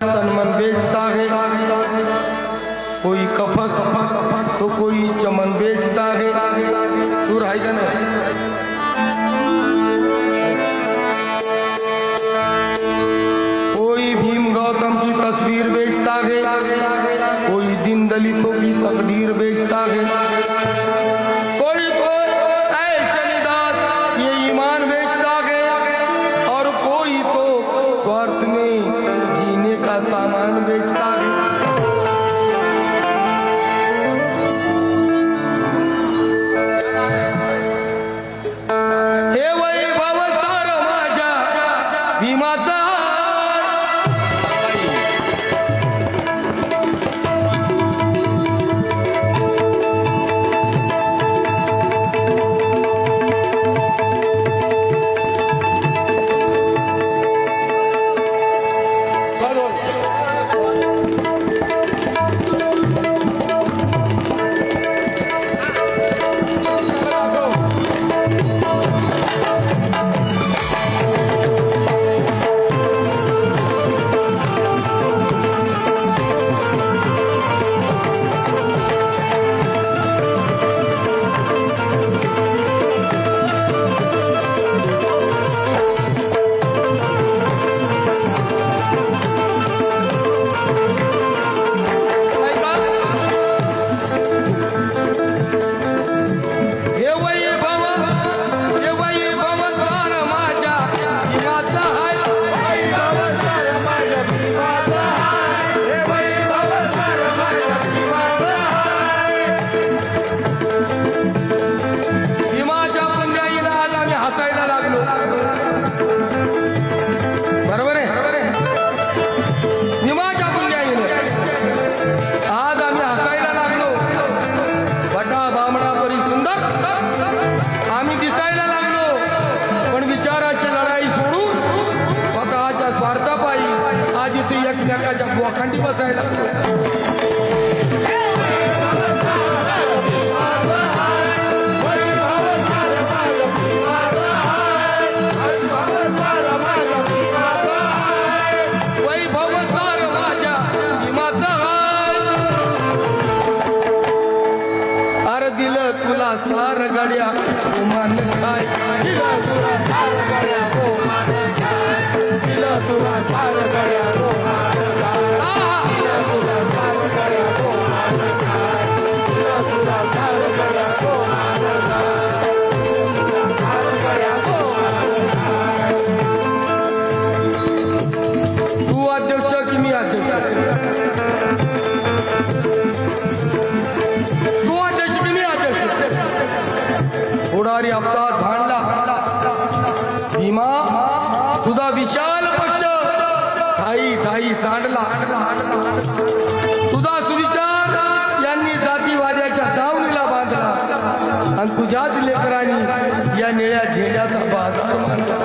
तन मन बेचता है, कोई कफस तो कोई चमन बेचता है। सुर है का नहीं? कोई भीम गौतम की तस्वीर बेचता है, कोई दिन दलितों की तकदीर बेचता है, कोई तो शनिदास ये ईमान बेचता है, और कोई तो स्वार्थ में जीने का सामान बेचता है। हे वैभव सार माझ्या भीमाचा खंडी बसायला वैभव सार माझ्या भीमाचा अरे दिलं तुला सार गड्या उमान काय, दिलं तुला सार गड्या उमान काय, दिलं तुला सार गड्या उमान तू अध्यक्ष की मी अध्यक्ष? तू अध्यक्ष की मी अध्यक्ष? पुढारी अपघात भांडला भीमा तुझा विशाल पक्ष ठाई ठाई सांडला, तुझा सुविचार यांनी जातीवाद्याच्या दावणीला बांधला, आणि तुझ्याच लेकरांनी या निळ्या झेंड्याचा बाजार मांडला।